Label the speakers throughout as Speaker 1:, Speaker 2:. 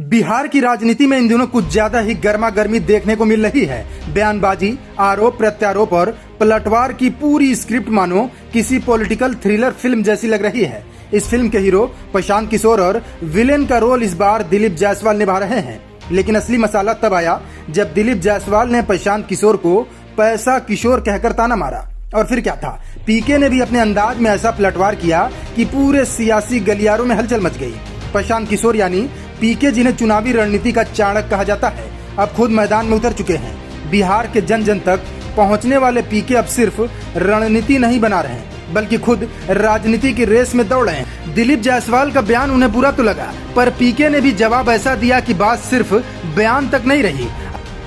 Speaker 1: बिहार की राजनीति में इन दिनों कुछ ज्यादा ही गर्मा गर्मी देखने को मिल रही है। बयानबाजी, आरोप प्रत्यारोप और पलटवार की पूरी स्क्रिप्ट मानो किसी पॉलिटिकल थ्रिलर फिल्म जैसी लग रही है। इस फिल्म के हीरो प्रशांत किशोर और विलेन का रोल इस बार दिलीप जायसवाल निभा रहे हैं। लेकिन असली मसाला तब आया जब दिलीप जायसवाल ने प्रशांत किशोर को पैसा किशोर कहकर ताना मारा। और फिर क्या था, पीके ने भी अपने अंदाज में ऐसा पलटवार किया कि पूरे सियासी गलियारों में हलचल मच गई। प्रशांत किशोर यानी पीके, जिन्हें चुनावी रणनीति का चाणक्य कहा जाता है, अब खुद मैदान में उतर चुके हैं। बिहार के जन जन तक पहुंचने वाले पीके अब सिर्फ रणनीति नहीं बना रहे हैं, बल्कि खुद राजनीति की रेस में दौड़ रहे हैं। दिलीप जायसवाल का बयान उन्हें बुरा तो लगा, पर पीके ने भी जवाब ऐसा दिया कि बात सिर्फ बयान तक नहीं रही,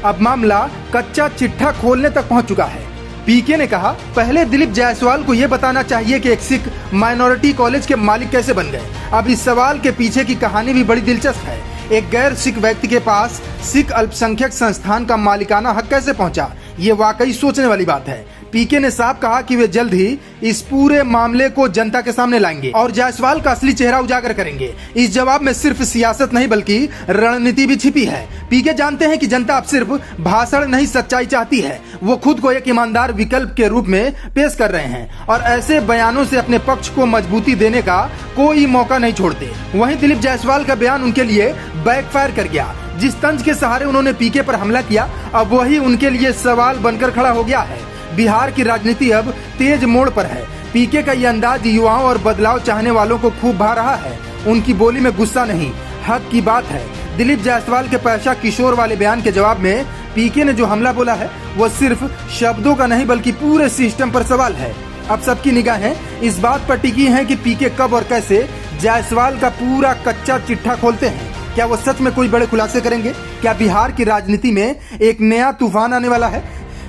Speaker 1: अब मामला कच्चा चिट्ठा खोलने तक पहुंच चुका है। पीके ने कहा, पहले दिलीप जायसवाल को यह बताना चाहिए कि एक सिख माइनॉरिटी कॉलेज के मालिक कैसे बन गए। अब इस सवाल के पीछे की कहानी भी बड़ी दिलचस्प है। एक गैर सिख व्यक्ति के पास सिख अल्पसंख्यक संस्थान का मालिकाना हक कैसे पहुंचा, ये वाकई सोचने वाली बात है। पीके ने साफ कहा कि वे जल्द ही इस पूरे मामले को जनता के सामने लाएंगे और जायसवाल का असली चेहरा उजागर करेंगे। इस जवाब में सिर्फ सियासत नहीं बल्कि रणनीति भी छिपी है। पीके जानते हैं कि जनता अब सिर्फ भाषण नहीं, सच्चाई चाहती है। वो खुद को एक ईमानदार विकल्प के रूप में पेश कर रहे हैं और ऐसे बयानों से अपने पक्ष को मजबूती देने का कोई मौका नहीं छोड़ते। वहीं दिलीप जायसवाल का बयान उनके लिए बैकफायर कर गया। जिस तंज के सहारे उन्होंने पीके पर हमला किया, अब वही उनके लिए सवाल बनकर खड़ा हो गया है। बिहार की राजनीति अब तेज मोड़ पर है। पीके का ये अंदाज युवाओं और बदलाव चाहने वालों को खूब भा रहा है। उनकी बोली में गुस्सा नहीं, हक की बात है। दिलीप जायसवाल के पैसा किशोर वाले बयान के जवाब में पीके ने जो हमला बोला है, वो सिर्फ शब्दों का नहीं बल्कि पूरे सिस्टम पर सवाल है। अब सबकी निगाहें इस बात पर टिकी हैं कि पीके कब और कैसे जायसवाल का पूरा कच्चा चिट्ठा खोलते हैं। क्या वो सच में कोई बड़े खुलासे करेंगे? क्या बिहार की राजनीति में एक नया तूफान आने वाला है?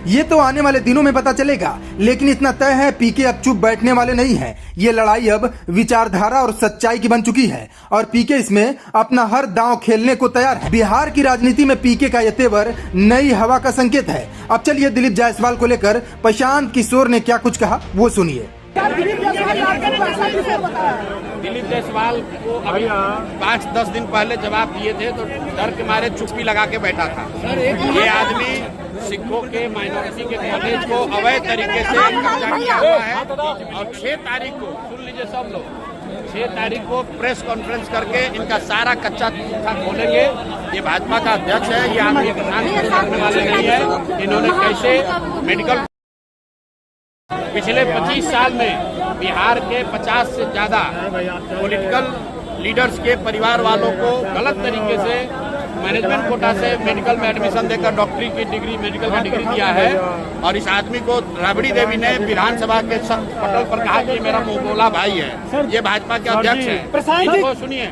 Speaker 1: ये तो आने वाले दिनों में पता चलेगा, लेकिन इतना तय है, पीके अब चुप बैठने वाले नहीं हैं। ये लड़ाई अब विचारधारा और सच्चाई की बन चुकी है और पीके इसमें अपना हर दांव खेलने को तैयार है। बिहार की राजनीति में पीके का ये तेवर नई हवा का संकेत है। अब चलिए दिलीप जायसवाल को लेकर प्रशांत किशोर ने क्या कुछ कहा, वो सुनिए।
Speaker 2: दिलीप जायसवाल को अभी 5-10 दिन पहले जवाब दिए थे तो डर के मारे चुप्पी लगा के बैठा था। ये आदमी सिखों के माइनॉरिटी के कॉलेज को अवैध तरीके से कब्जा किया हुआ है और 6 तारीख को, सुन लीजिए सब लोग, 6 तारीख को प्रेस कॉन्फ्रेंस करके इनका सारा कच्चा चिट्ठा खोलेंगे। ये भाजपा का अध्यक्ष है, ये आदमी प्रधान करने वाले नहीं है। इन्होंने कैसे मेडिकल पिछले 25 साल में बिहार के 50 से ज्यादा पॉलिटिकल लीडर्स के परिवार वालों को गलत तरीके से मैनेजमेंट कोटा से मेडिकल में एडमिशन देकर डॉक्टरी की डिग्री, मेडिकल का डिग्री दिया है। और इस आदमी को राबड़ी देवी ने विधानसभा के पटल पर कहा कि मेरा मुंहबोला भाई है। ये भाजपा के अध्यक्ष हैं। इनको सुनिए,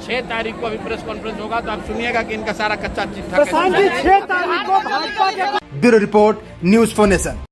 Speaker 2: 6 तारीख को अभी प्रेस कॉन्फ्रेंस होगा तो आप सुनिएगा कि इनका सारा कच्चा चिट्ठा।
Speaker 1: Bureau report, news for nation.